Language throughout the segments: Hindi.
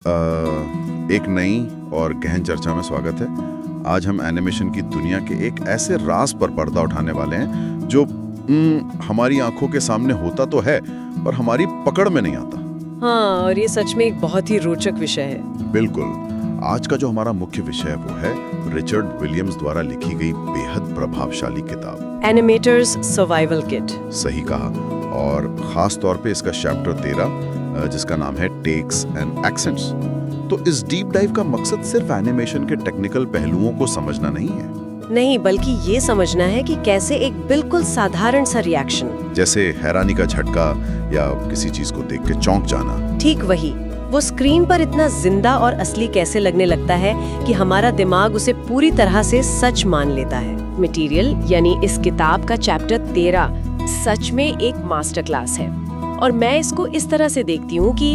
एक नई और गहन चर्चा में स्वागत है। आज हम एनिमेशन की दुनिया के एक ऐसे राज पर पर्दा उठाने वाले हैं जो हमारी आंखों के सामने होता तो है पर हमारी पकड़ में नहीं आता। हाँ, और ये सच में एक बहुत ही रोचक विषय है। बिल्कुल। आज का जो हमारा मुख्य विषय है वो है रिचर्ड विलियम्स द्वारा लिखी गई बेहद प्रभावशाली किताब एनिमेटर्स सर्वाइवल किट। सही कहा। और खास तौर पे इसका चैप्टर 13 जिसका नाम है टेक्स एंड एक्सेंट्स। तो इस डीप डाइव का मकसद सिर्फ एनिमेशन के टेक्निकल पहलुओं को समझना नहीं है। नहीं, बल्कि ये समझना है कि कैसे एक बिल्कुल साधारण सा रिएक्शन, जैसे हैरानी का झटका या किसी चीज को देख के चौंक जाना, ठीक वही, वो स्क्रीन पर इतना जिंदा और असली कैसे लगने लगता है कि हमारा दिमाग उसे पूरी तरह से सच मान लेता है। मटेरियल यानी इस किताब का चैप्टर 13 सच में एक मास्टर क्लास है। और मैं इसको इस तरह से देखती हूँ कि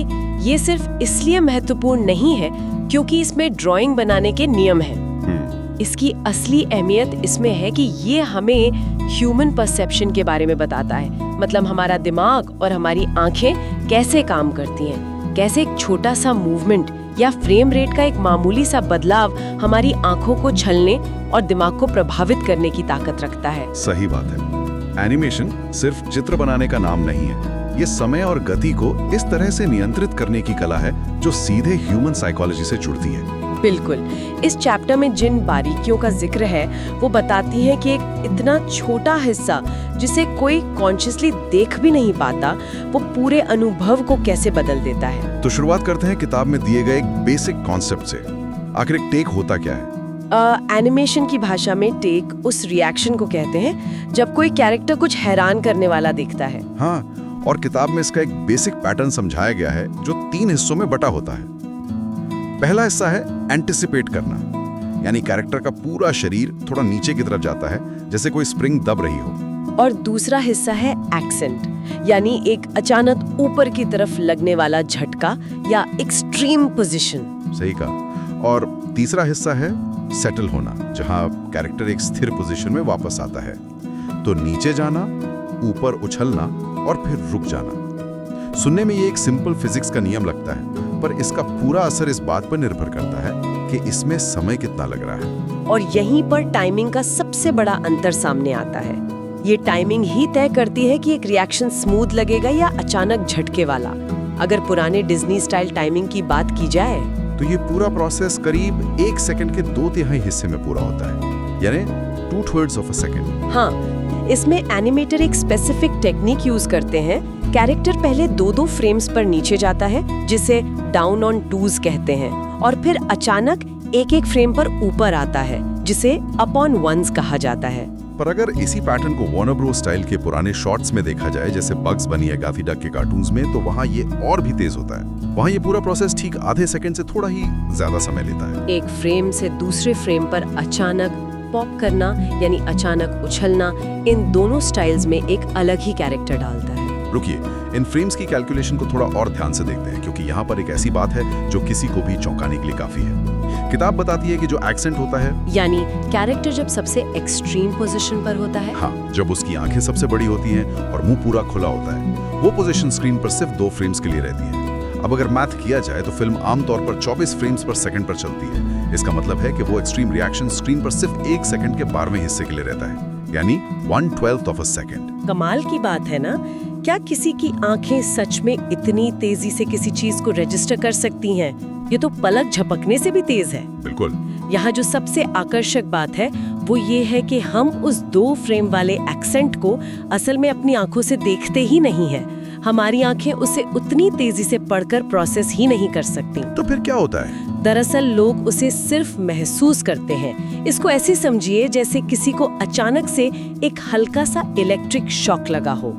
ये सिर्फ इसलिए महत्वपूर्ण नहीं है क्योंकि इसमें ड्राइंग बनाने के नियम हैं। इसकी असली अहमियत इसमें है कि ये हमें ह्यूमन परसेप्शन के बारे में बताता है। मतलब हमारा दिमाग और हमारी आंखें कैसे काम करती हैं, कैसे एक छोटा सा मूवमेंट या फ्रेम रेट का एक मामूली सा बदलाव हमारी आंखों को छलने और दिमाग को प्रभावित करने की ताकत रखता है। सही बात है। एनिमेशन सिर्फ चित्र बनाने का नाम नहीं है, ये समय और गति को इस तरह से नियंत्रित करने की कला है जो सीधे ह्यूमन साइकोलॉजी से जुड़ती है। बिल्कुल। इस चैप्टर में जिन बारीकियों का जिक्र है वो बताती हैं कि एक इतना छोटा हिस्सा जिसे कोई कॉन्शियसली देख भी नहीं पाता, वो पूरे अनुभव को कैसे बदल देता है। तो शुरुआत करते हैं किताब में दिए गए एक बेसिक कॉन्सेप्ट से। आखिर एक टेक होता क्या है? एनिमेशन की भाषा में टेक उस रिएक्शन को कहते हैं जब कोई कैरेक्टर कुछ हैरान करने वाला दिखता है। हाँ, और किताब में इसका एक बेसिक पैटर्न समझाया गया है जो 3 हिस्सों में बटा होता है। पहला हिस्सा है एंटिसिपेट करना, यानी कैरेक्टर का पूरा शरीर थोड़ा नीचे की तरफ जाता है जैसे कोई स्प्रिंग दब रही हो। और दूसरा हिस्सा है एक्सेंट, यानी एक अचानक ऊपर की तरफ लगने वाला झटका या एक्सट्रीम पोजीशन। सही कहा। और तीसरा हिस्सा है सेटल होना, जहां कैरेक्टर एक स्थिर पोजीशन में वापस आता है। तो नीचे जाना, ऊपर उछलना और फिर रुक जाना। सुनने में ये एक सिंपल फिजिक्स का नियम लगता है, पर इसका पूरा असर इस बात पर निर्भर करता है कि इसमें समय कितना लग रहा है। और यहीं पर टाइमिंग का सबसे बड़ा अंतर सामने आता है। ये टाइमिंग ही तय करती है कि एक रिएक्शन स्मूथ लगेगा या अचानक झटके वाला। अगर पुराने डिज्नी स्टाइल टाइमिंग की बात की जाए तो ये पूरा प्रोसेस करीब 1 सेकंड के 2/3 हिस्से में पूरा होता है, यानी 2/3 ऑफ अ सेकंड। हाँ, इसमें एनिमेटर एक स्पेसिफिक टेक्निक यूज करते हैं। कैरेक्टर पहले 2-2 फ्रेम्स पर नीचे जाता है, जिसे डाउन ऑन टूज कहते हैं, और फिर अचानक एक फ्रेम पर ऊपर आता है, जिसे अप ऑन वंस कहा जाता है। पर अगर इसी पैटर्न को वार्नर ब्रोस स्टाइल के पुराने शॉट्स में देखा जाए, जैसे बग्स बनी या गाफी डक के कार्टून्स में, तो वहाँ ये और भी तेज होता है। वहाँ ये पूरा प्रोसेस ठीक आधे सेकंड से थोड़ा ही ज्यादा समय लेता है। एक फ्रेम से दूसरे फ्रेम पर अचानक पॉप करना यानी अचानक उछलना, इन दोनों स्टाइल्स में एक अलग ही कैरेक्टर डालता है। रुकिए, इन फ्रेम्स की कैलकुलेशन को थोड़ा और ध्यान से देखते हैं, क्योंकि यहाँ पर एक ऐसी बात है जो किसी को भी चौंकाने के लिए काफी है। किताब बताती है कि जो एक्सेंट होता है, यानी कैरेक्टर जब सबसे एक्सट्रीम पोजीशन पर होता है, हाँ, जब उसकी आंखें सबसे बड़ी होती हैं और मुंह पूरा खुला होता है, वो पोजीशन स्क्रीन पर सिर्फ 2 फ्रेम्स के लिए रहती है। अब अगर मैथ किया जाए तो फिल्म आमतौर पर 24 फ्रेम्स पर सेकंड पर चलती है। इसका मतलब है कि वो एक्सट्रीम रिएक्शन स्क्रीन पर सिर्फ 1 सेकंड के 12वें हिस्से के लिए रहता है, यानी 1/12 ऑफ अ सेकंड। कमाल की बात है ना? क्या किसी की आंखें सच में इतनी तेजी से किसी चीज को रजिस्टर कर सकती हैं? ये तो पलक झपकने से भी तेज है। बिल्कुल। यहाँ जो सबसे आकर्षक बात है वो ये है कि हम उस 2 फ्रेम वाले एक्सेंट को असल में अपनी आंखों से देखते ही नहीं है। हमारी आंखें उसे उतनी तेजी से पढ़कर प्रोसेस ही नहीं कर सकती। तो फिर क्या होता है? दरअसल लोग उसे सिर्फ महसूस करते हैं। इसको ऐसे समझिए जैसे किसी को अचानक से एक हल्का सा इलेक्ट्रिक शॉक लगा हो।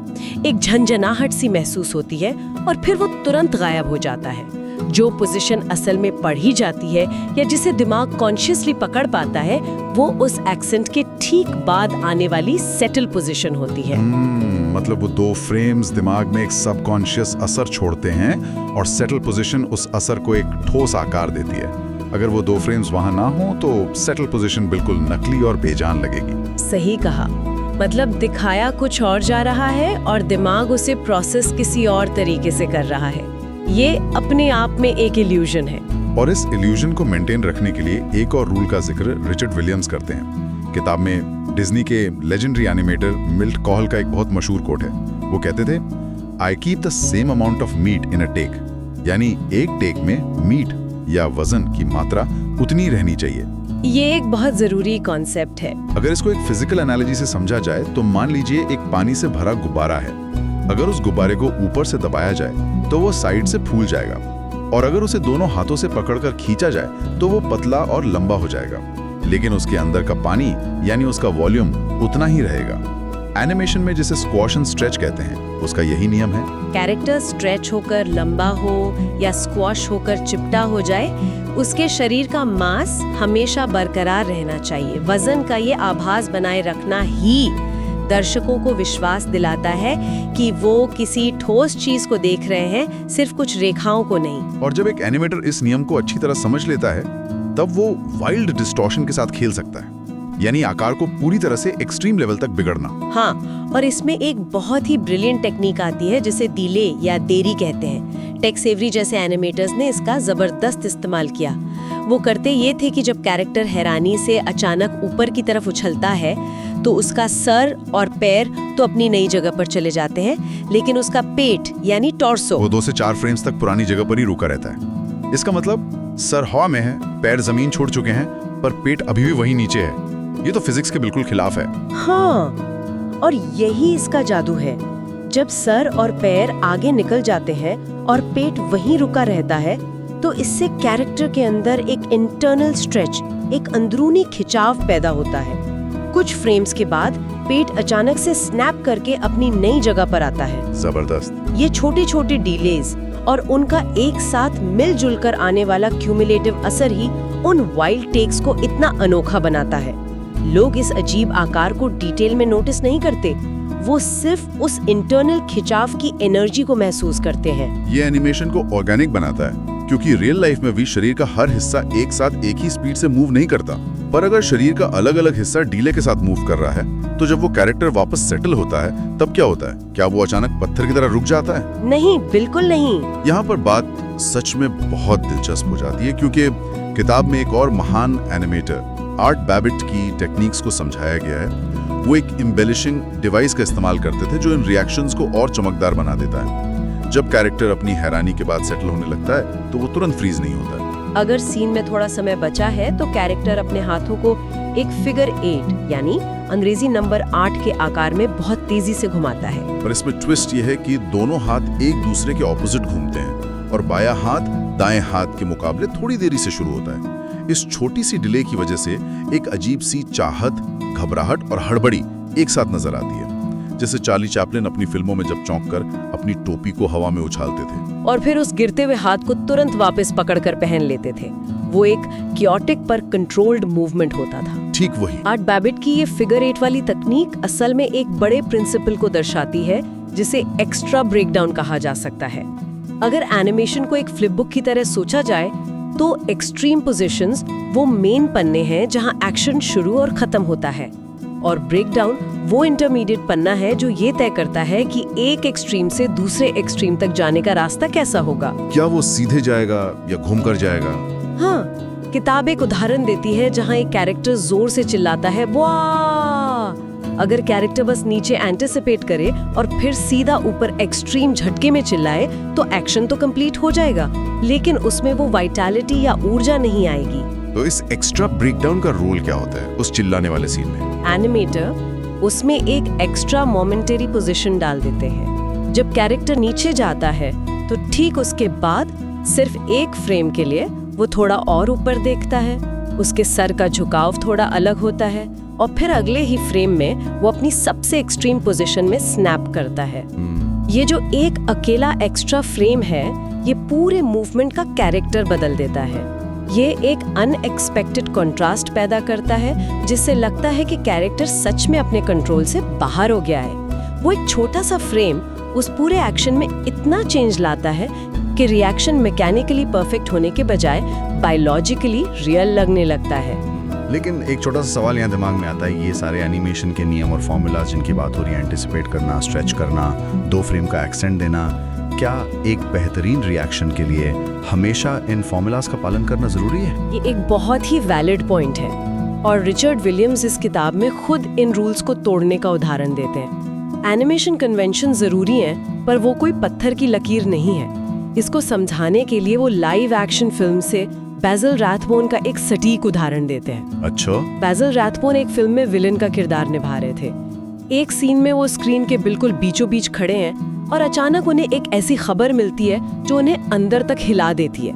एक झंझनाहट सी महसूस होती है और फिर वो तुरंत गायब हो जाता है। जो पोजीशन असल में पढ़ी जाती है या जिसे दिमाग कॉन्शियसली पकड़ पाता है, वो उस एक्सेंट के ठीक बाद आने वाली सेटल पोजीशन होती है। मतलब वो 2 फ्रेम्स दिमाग में एक सबकॉन्शियस असर छोड़ते हैं और सेटल पोजीशन उस असर को एक ठोस आकार देती है। अगर वो 2 फ्रेम्स वहां ना हो तो सेटल पोजीशन बिल्कुल नकली और बेजान लगेगी। सही कहा। मतलब दिखाया कुछ और जा रहा है और दिमाग उसे प्रोसेस किसी और तरीके से कर रहा है। ये अपने आप में एक इल्यूजन है। और इस इल्यूजन को मेंटेन रखने के लिए एक और रूल का जिक्र रिचर्ड विलियम्स करते हैं। किताब में डिज्नी के लेजेंडरी एनिमेटर मिल्ट कॉहल का एक बहुत मशहूर कोट है। वो कहते थे, I keep the same amount of meat in a take, यानी एक टेक में मीट या वजन की मात्रा उतनी रहनी चाहिए। ये एक बहुत जरूरी कॉन्सेप्ट है। अगर इसको एक फिजिकल एनालॉजी से समझा जाए तो मान लीजिए एक पानी से भरा गुब्बारा है। अगर उस गुब्बारे को ऊपर से दबाया जाए तो वो साइड से फूल जाएगा, और अगर उसे दोनों हाथों से पकड़कर खींचा जाए तो वो पतला और लंबा हो जाएगा, लेकिन उसके अंदर का पानी यानी उसका वॉल्यूम उतना ही रहेगा। एनिमेशन में जिसे स्क्वॉश एंड स्ट्रेच कहते हैं, उसका यही नियम है। कैरेक्टर स्ट्रेच होकर लंबा हो या स्क्वॉश होकर चिपटा हो जाए, उसके शरीर का मास हमेशा बरकरार रहना चाहिए। वजन का ये आभास बनाए रखना ही दर्शकों को विश्वास दिलाता है कि वो किसी ठोस चीज को देख रहे हैं, सिर्फ कुछ रेखाओं को नहीं। और जब एक एनिमेटर इस नियम को अच्छी तरह समझ लेता है, तब वो वाइल्ड डिस्टॉर्शन के साथ खेल सकता है, यानी आकार को पूरी तरह से एक्सट्रीम लेवल तक बिगड़ना। हाँ, और इसमें एक बहुत ही ब्रिलियंट टेक्निक आती है जिसे डिले या देरी कहते हैं। टेक्स एवरी जैसे एनिमेटर्स ने इसका जबरदस्त इस्तेमाल किया। वो करते ये थे कि जब कैरेक्टर हैरानी से अचानक ऊपर की तरफ उछलता है तो उसका सर और पैर तो अपनी नई जगह पर चले जाते हैं, लेकिन उसका पेट यानी टॉर्सो वो 2 से 4 फ्रेम्स तक पुरानी जगह पर ही रुका रहता है। इसका मतलब सर हवा में है, पैर जमीन छोड़ चुके हैं, पर पेट अभी भी वहीं नीचे है। ये तो फिजिक्स के बिल्कुल खिलाफ है। हाँ, और यही इसका जादू है। जब सर और पैर आगे निकल जाते हैं और पेट वहीं रुका रहता है, तो इससे कैरेक्टर के अंदर एक इंटरनल स्ट्रेच, एक अंदरूनी खिंचाव पैदा होता है। कुछ फ्रेम्स के बाद पेट अचानक से स्नैप करके अपनी नई जगह पर आता है। जबरदस्त। ये छोटे छोटे डिलेज और उनका एक साथ मिलजुल कर आने वाला क्यूमुलेटिव असर ही उन वाइल्ड टेक्स को इतना अनोखा बनाता है। लोग इस अजीब आकार को डिटेल में नोटिस नहीं करते, वो सिर्फ उस इंटरनल खिंचाव की एनर्जी को महसूस करते हैं। ये एनिमेशन को ऑर्गेनिक बनाता है, क्योंकि रियल लाइफ में भी शरीर का हर हिस्सा एक साथ एक ही स्पीड से मूव नहीं करता। पर अगर शरीर का अलग अलग हिस्सा डीले के साथ मूव कर रहा है, तो जब वो कैरेक्टर वापस सेटल होता है तब क्या होता है? क्या वो अचानक पत्थर की तरह रुक जाता है? नहीं, बिल्कुल नहीं। यहाँ पर बात सच में बहुत दिलचस्प हो जाती है, क्योंकि किताब में एक और महान एनिमेटर आर्ट बैबिट की टेक्निक्स को समझाया गया है। वो एक एम्बेलिशिंग डिवाइस का इस्तेमाल करते थे जो इन रिएक्शंस को और चमकदार बना देता है। जब कैरेक्टर अपनी हैरानी के बाद सेटल होने लगता है तो वो तुरंत फ्रीज नहीं होता। अगर सीन में थोड़ा समय बचा है तो कैरेक्टर अपने हाथों को एक फिगर 8 यानी अंग्रेजी नंबर 8 के आकार में बहुत तेजी से घुमाता है। पर इसमें ट्विस्ट ये है कि दोनों हाथ एक दूसरे के ऑपोजिट घूमते हैं और बायां हाथ दाएं हाथ के मुकाबले थोड़ी देरी से शुरू होता है। इस छोटी सी डिले की वजह से एक अजीब सी चाहत, घबराहट और हड़बड़ी एक साथ नजर आती है, जैसे चार्ली चैपलिन अपनी फिल्मों में जब चौंककर अपनी टोपी को हवा में उछालते थे और फिर उस गिरते हुए हाथ को तुरंत वापस पकड़कर पहन लेते थे। वो एक क्योटिक पर कंट्रोल्ड मूवमेंट होता था। ठीक वही। आर्ट बैबिट की ये फिगर 8 वाली तकनीक असल में एक बड़े प्रिंसिपल को दर्शाती है, जिसे एक्स्ट्रा ब्रेकडाउन कहा जा सकता है। अगर एनिमेशन को एक फ्लिप बुक की तरह सोचा जाए तो एक्सट्रीम पोजीशंस वो मेन पन्ने हैं जहां एक्शन शुरू और खत्म होता है, और ब्रेकडाउन वो इंटरमीडिएट पन्ना है जो ये तय करता है कि एक एक्सट्रीम से दूसरे एक्सट्रीम तक जाने का रास्ता कैसा होगा। क्या वो सीधे जाएगा या घूमकर जाएगा? हाँ, किताब एक उदाहरण देती है जहां एक कैरेक्टर जोर से चिल्लाता है वाह। अगर कैरेक्टर बस नीचे एंटिसिपेट करे और फिर सीधा ऊपर एक्सट्रीम झटके में चिल्लाए तो एक्शन तो कंप्लीट हो जाएगा, लेकिन उसमें वो वाइटैलिटी या ऊर्जा नहीं आएगी। तो इस एक्स्ट्रा ब्रेकडाउन का रोल क्या होता है उस चिल्लाने वाले सीन में? एनिमेटर उसमें एक एक्स्ट्रा मोमेंटरी पोजीशन डाल देते हैं। जब कैरेक्टर नीचे जाता है तो ठीक उसके बाद सिर्फ एक फ्रेम के लिए वो थोड़ा और ऊपर देखता है, उसके सर का झुकाव थोड़ा अलग होता है और फिर अगले ही फ्रेम में वो अपनी सबसे एक्सट्रीम पोजीशन में स्नैप करता है। ये जो एक अकेला एक्स्ट्रा फ्रेम है, ये पूरे मूवमेंट का कैरेक्टर बदल देता है। ये एक अनएक्सपेक्टेड कंट्रास्ट पैदा करता है, जिससे लगता है कि कैरेक्टर सच में अपने कंट्रोल से बाहर हो गया है। वो एक छोटा सा फ्रेम उस पूरे एक्शन में इतना चेंज लाता है कि रिएक्शन मैकेनिकली परफेक्ट होने के बजाय बायोलॉजिकली रियल लगने लगता है। लेकिन एक छोटा सा सवाल यहाँ दिमाग में आता है, ये सारे एनिमेशन के नियम और फॉर्मूलाज जिनकी बात हो रही है, एंटिसिपेट करना, स्ट्रेच करना, 2 फ्रेम का एक्सटेंड देना, क्या एक बेहतरीन रिएक्शन के लिए हमेशा इन फॉर्मूलाज का पालन करना जरूरी है? ये एक बहुत ही वैलिड पॉइंट है और रिचर्ड विलियम्स इस किताब में खुद इन रूल्स को तोड़ने का उदाहरण देते हैं। एनिमेशन कन्वेंशन जरूरी हैं, पर वो कोई पत्थर की लकीर नहीं है। इसको समझाने के लिए वो लाइव एक्शन फिल्म से बैसिल राथबोन का एक सटीक उदाहरण देते हैं। अच्छा, बैसिल राथबोन एक फिल्म में विलेन का किरदार निभा रहे थे। एक सीन में वो स्क्रीन के बिल्कुल बीचों बीच खड़े हैं और अचानक उन्हें एक ऐसी खबर मिलती है जो उन्हें अंदर तक हिला देती है।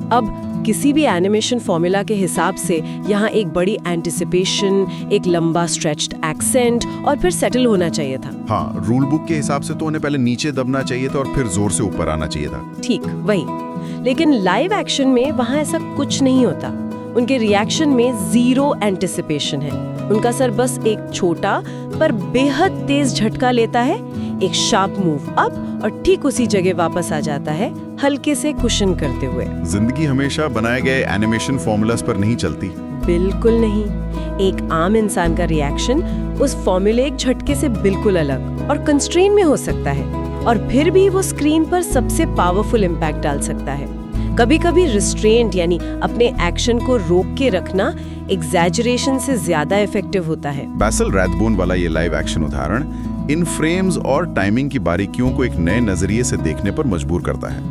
अब किसी भी एनिमेशन फॉर्मूला के हिसाब से यहाँ एक बड़ी एंटिसिपेशन, एक लंबा स्ट्रेच्ड एक्सेंट और फिर सेटल होना चाहिए था। हाँ, रूल बुक के हिसाब से तो उन्हें पहले नीचे दबना चाहिए था और फिर जोर से ऊपर आना चाहिए था। ठीक वही, लेकिन लाइव एक्शन में वहाँ ऐसा कुछ नहीं होता। उनके रिएक्शन में जीरो एंटिसिपेशन है। उनका सर बस एक छोटा पर बेहद तेज झटका लेता है, एक शार्प मूव अप और ठीक उसी जगह वापस आ जाता है, हल्के से कुशन करते हुए। जिंदगी हमेशा बनाए गए एनिमेशन फॉर्मूलाज पर नहीं चलती। बिल्कुल नहीं। एक आम इंसान का रिएक्शन उस फॉर्मूलेक झटके से बिल्कुल अलग और कंस्ट्रेन में हो सकता है, और फिर भी वो स्क्रीन पर सबसे पावरफुल इम्पैक्ट डाल सकता है। कभी-कभी रिस्ट्रेंट यानी अपने एक्शन को रोक के रखना एग्जैजरेशन से ज्यादा इफेक्टिव होता है। बैसिल राथबोन वाला ये लाइव एक्शन उदाहरण इन फ्रेम्स और टाइमिंग की बारीकियों को एक नए नजरिए से देखने पर मजबूर करता है।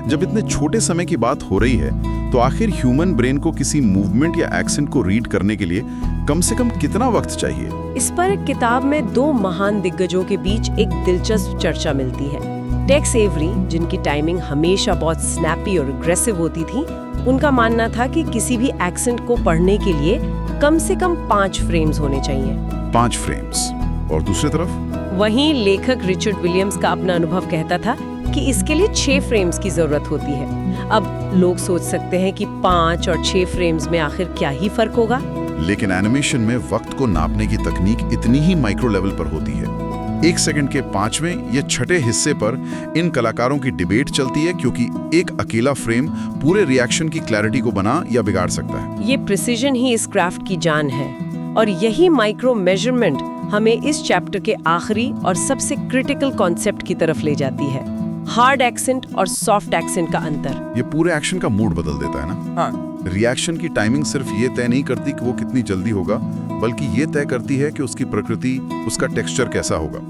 जब इतने छोटे समय की बात हो रही है, तो आखिर ह्यूमन ब्रेन को किसी मूवमेंट या एक्सेंट को रीड करने के लिए कम से कम कितना वक्त चाहिए? इस पर किताब में दो महान दिग्गजों के बीच एक दिलचस्प चर्चा मिलती है। टेक्स एवरी, जिनकी टाइमिंग हमेशा बहुत स्नैपी और अग्रेसिव होती थी, उनका मानना था कि किसी भी एक्सेंट को पढ़ने के लिए कम से कम 5 फ्रेम्स होने चाहिए। 5 फ्रेम्स। और दूसरी तरफ वहीं लेखक रिचर्ड विलियम्स का अपना अनुभव कहता था कि इसके लिए 6 फ्रेम्स की जरूरत होती है। अब लोग सोच सकते हैं कि 5 और 6 फ्रेम्स में आखिर क्या ही फर्क होगा, लेकिन एनिमेशन में वक्त को नापने की तकनीक इतनी ही माइक्रो लेवल पर होती है। 1 सेकंड के 5वें या 6ठे हिस्से पर इन कलाकारों की डिबेट चलती है, क्योंकि एक अकेला फ्रेम पूरे रिएक्शन की क्लैरिटी को बना या बिगाड़ सकता है। ये प्रिसीजन ही इस क्राफ्ट की जान है, और यही माइक्रो मेजरमेंट हमें इस चैप्टर के आखिरी और सबसे क्रिटिकल कॉन्सेप्ट की तरफ ले जाती है, हार्ड एक्सेंट और सॉफ्ट एक्सेंट का अंतर। ये पूरे एक्शन का मूड बदल देता है ना। हाँ। रिएक्शन की टाइमिंग सिर्फ ये तय नहीं करती कि वो कितनी जल्दी होगा, बल्कि ये तय करती है कि उसकी प्रकृति, उसका टेक्सचर कैसा होगा।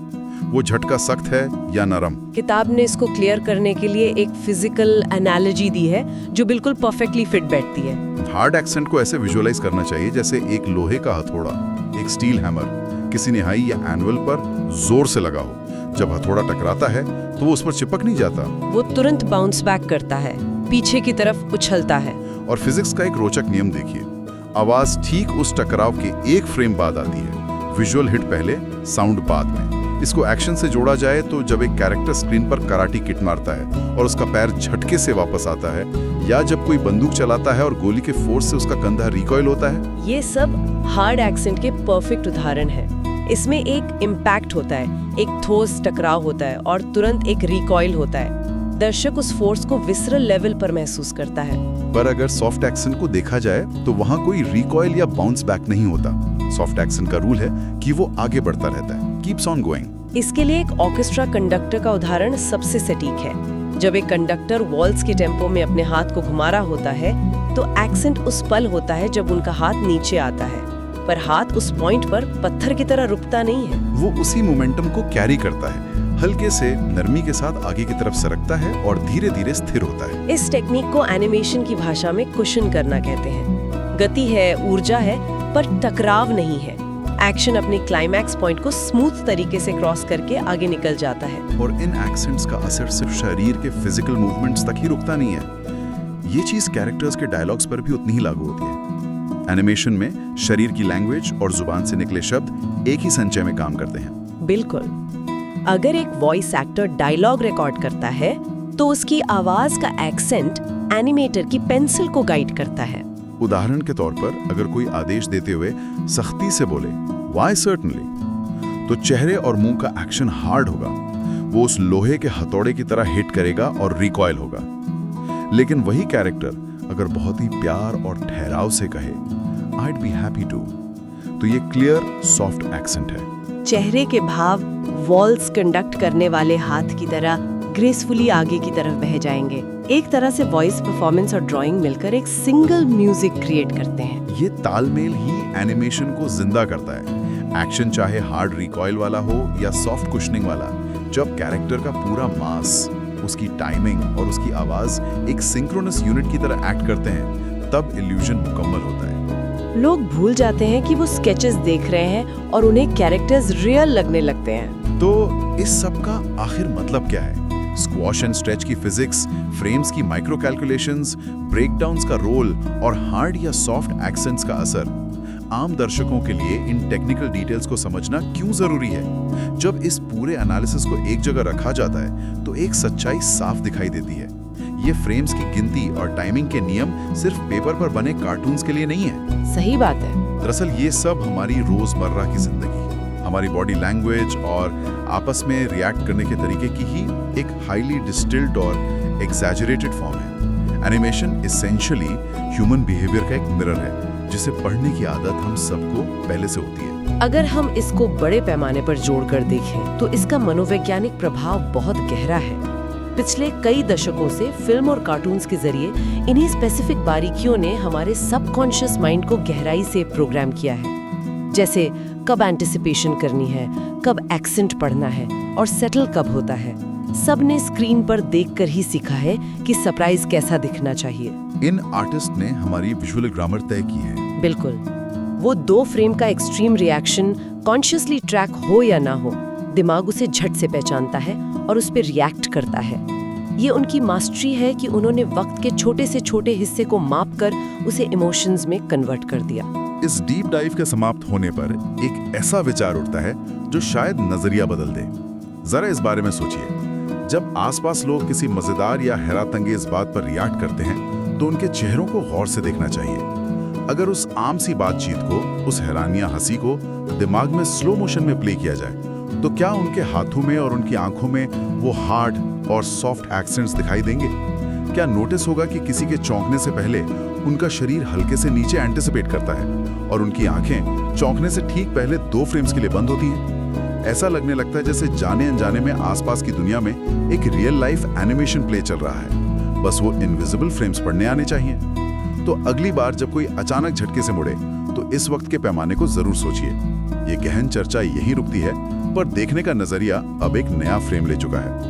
वो झटका सख्त है या नरम। किताब ने इसको क्लियर करने के लिए एक फिजिकल एनालॉजी दी है जो बिल्कुल परफेक्टली फिट बैठती है। हार्ड एक्सेंट को ऐसे विजुअलाइज करना चाहिए जैसे एक लोहे का हथौड़ा, एक स्टील हैमर किसी निहाई या एनुअल पर जोर से लगा हो। जब हथौड़ा टकराता है तो वो उस पर चिपक नहीं जाता, वो तुरंत बाउंस बैक करता है, पीछे की तरफ उछलता है। और फिजिक्स का एक रोचक नियम देखिए, आवाज ठीक उस टकराव के 1 फ्रेम बाद आती है। विजुअल हिट पहले, साउंड बाद में। इसको एक्शन से जोड़ा जाए तो जब एक कैरेक्टर स्क्रीन पर कराटी किक मारता है और उसका पैर झटके से वापस आता है, या जब कोई बंदूक चलाता है और गोली के फोर्स से उसका कंधा रिकॉइल होता है, ये सब हार्ड एक्सेंट के परफेक्ट उदाहरण है। इसमें एक इम्पैक्ट होता है, एक ठोस टकराव होता है और तुरंत एक रिकॉइल होता है। दर्शक उस फोर्स को विसरल लेवल पर महसूस करता है। पर अगर सॉफ्ट एक्शन को देखा जाए तो वहां कोई रिकॉइल या बाउंस बैक नहीं होता। सॉफ्ट एक्शन का रूल है कि वो आगे बढ़ता रहता है, कीप्स ऑन गोइंग। इसके लिए एक ऑर्केस्ट्रा कंडक्टर का उदाहरण सबसे सटीक है। जब एक कंडक्टर वॉल्स के टेम्पो में अपने हाथ को घुमा रहा होता है, तो एक्सेंट उस पल होता है जब उनका हाथ नीचे आता है, पर हाथ उस पॉइंट पर पत्थर की तरह रुकता नहीं है। वो उसी मोमेंटम को कैरी करता है, हल्के से नरमी के साथ आगे की तरफ सरकता है और धीरे धीरे स्थिर होता है। इस टेक्निक को एनिमेशन की भाषा में कुशन करना कहते हैं। गति है, ऊर्जा है, पर टकराव नहीं है। एक्शन अपने क्लाइमैक्स पॉइंट को स्मूथ तरीके से क्रॉस करके आगे निकल जाता है। और इन एक्सेंट्स का असर सिर्फ शरीर के फिजिकल मूवमेंट्स तक ही रुकता नहीं है। ये चीज कैरेक्टर्स के डायलॉग्स पर भी उतनी ही लागू होती है। एनिमेशन में शरीर की लैंग्वेज और जुबान से निकले शब्द एक ही संचय में काम करते हैं। बिल्कुल। अगर एक वॉइस एक्टर डायलॉग रिकॉर्ड करता है, तो उसकी आवाज का एक्सेंट एनिमेटर की पेंसिल को गाइड करता है। उदाहरण के तौर पर अगर कोई आदेश देते हुए सख्ती से बोले "Why certainly", तो चेहरे और मुंह का एक्शन हार्ड होगा। वो उस लोहे के हथौड़े की तरह हिट करेगा और रिकॉइल होगा। लेकिन वही कैरेक्टर अगर बहुत ही प्यार और ठहराव से कहे "I'd be happy to", तो ये क्लियर सॉफ्ट एक्सेंट है। चेहरे के भाव वॉल्स कंडक्ट करने वाले हाथ की तरह ग्रेसफुली आगे की तरफ बह जाएंगे। एक तरह से वॉइस परफॉर्मेंस और ड्राइंग मिलकर एक सिंगल म्यूजिक क्रिएट करते हैं। ये तालमेल ही एनिमेशन को जिंदा करता है। एक्शन चाहे हार्ड रिकॉइल वाला हो या सॉफ्ट कुशनिंग वाला, जब कैरेक्टर का पूरा मास, उसकी टाइमिंग और उसकी आवाज एक सिंक्रोनस यूनिट की तरह एक्ट करते हैं, तब इल्यूजन मुकम्मल होता है। लोग भूल जाते हैं कि वो स्केचेस देख रहे हैं और उन्हें कैरेक्टर्स रियल लगने लगते हैं। तो इस सब का आखिर मतलब क्या है? स्क्वॉश एंड स्ट्रेच की फिजिक्स, फ्रेम्स की माइक्रो कैलकुलेशंस, ब्रेकडाउन्स का रोल और हार्ड या सॉफ्ट एक्सेंट्स का असर। आम दर्शकों के लिए इन टेक्निकल डिटेल्स को समझना क्यों जरूरी है? जब इस पूरे एनालिसिस को एक जगह रखा जाता है तो एक सच्चाई साफ दिखाई देती है। ये फ्रेम्स की गिनती और टाइमिंग के नियम सिर्फ पेपर पर बने कार्टून्स के लिए नहीं है। सही बात है। दरअसल ये सब हमारी रोजमर्रा की जिंदगी, हमारी बॉडी लैंग्वेज और आपस में रिएक्ट करने के तरीके की ही एक हाईली डिस्टिल्ड और एग्जैजरेटेड फॉर्म है। एनिमेशन एसेंशियली ह्यूमन बिहेवियर का एक मिरर है, जिसे पढ़ने की आदत हम सबको पहले से होती है। अगर हम इसको बड़े पैमाने पर जोड़कर देखें तो इसका मनोवैज्ञानिक प्रभाव बहुत गहरा है। पिछले कई दशकों से फिल्म और कार्टून्स के जरिए इन्हीं स्पेसिफिक बारीकियों ने हमारे सबकॉन्शियस माइंड को गहराई से प्रोग्राम किया है। जैसे कब एंटिसिपेशन करनी है, कब एक्सेंट पढ़ना है और सेटल कब होता है। सबने स्क्रीन पर देखकर ही सीखा है कि सरप्राइज कैसा दिखना चाहिए। इन आर्टिस्ट ने हमारी विजुअल ग्रामर तय की है। बिल्कुल। वो 2 फ्रेम का एक्सट्रीम रिएक्शन कॉन्शियसली ट्रैक हो या ना हो, दिमाग उसे झट से पहचानता है और उस पर रिएक्ट करता है। ये उनकी मास्टरी है कि उन्होंने वक्त के छोटे से छोटे हिस्से को माप कर उसे इमोशंस में कन्वर्ट कर दिया। इस डीप डाइव के समाप्त होने पर एक ऐसा विचार उठता है जो शायद नजरिया बदल दे। जरा इस बारे में सोचिए, जब आसपास लोग किसी मजेदार या हैरतअंगेज बात पर रिएक्ट करते हैं तो उनके चेहरों को गौर से देखना चाहिए। अगर उस आम सी बातचीत को, उस हैरानी या हंसी को दिमाग में स्लो मोशन में प्ले किया जाए तो क्या उनके हाथों में और उनकी आंखों में वो हार्ड और सॉफ्ट एक्सेंट्स दिखाई देंगे? क्या नोटिस होगा कि किसी के चौंकने से पहले उनका शरीर हल्के से नीचे एंटिसिपेट करता है और उनकी आंखें चौंकने से ठीक पहले 2 फ्रेम्स के लिए बंद होती हैं? ऐसा लगने लगता है जैसे जाने अनजाने में आसपास की दुनिया में एक रियल लाइफ एनिमेशन प्ले चल रहा है, बस वो इनविजिबल फ्रेम्स पढ़ने आने चाहिए। तो अगली बार जब कोई अचानक झटके से मुड़े तो इस वक्त के पैमाने को जरूर सोचिए। ये गहन चर्चा यहीं रुकती है, पर देखने का नजरिया अब एक नया फ्रेम ले चुका है।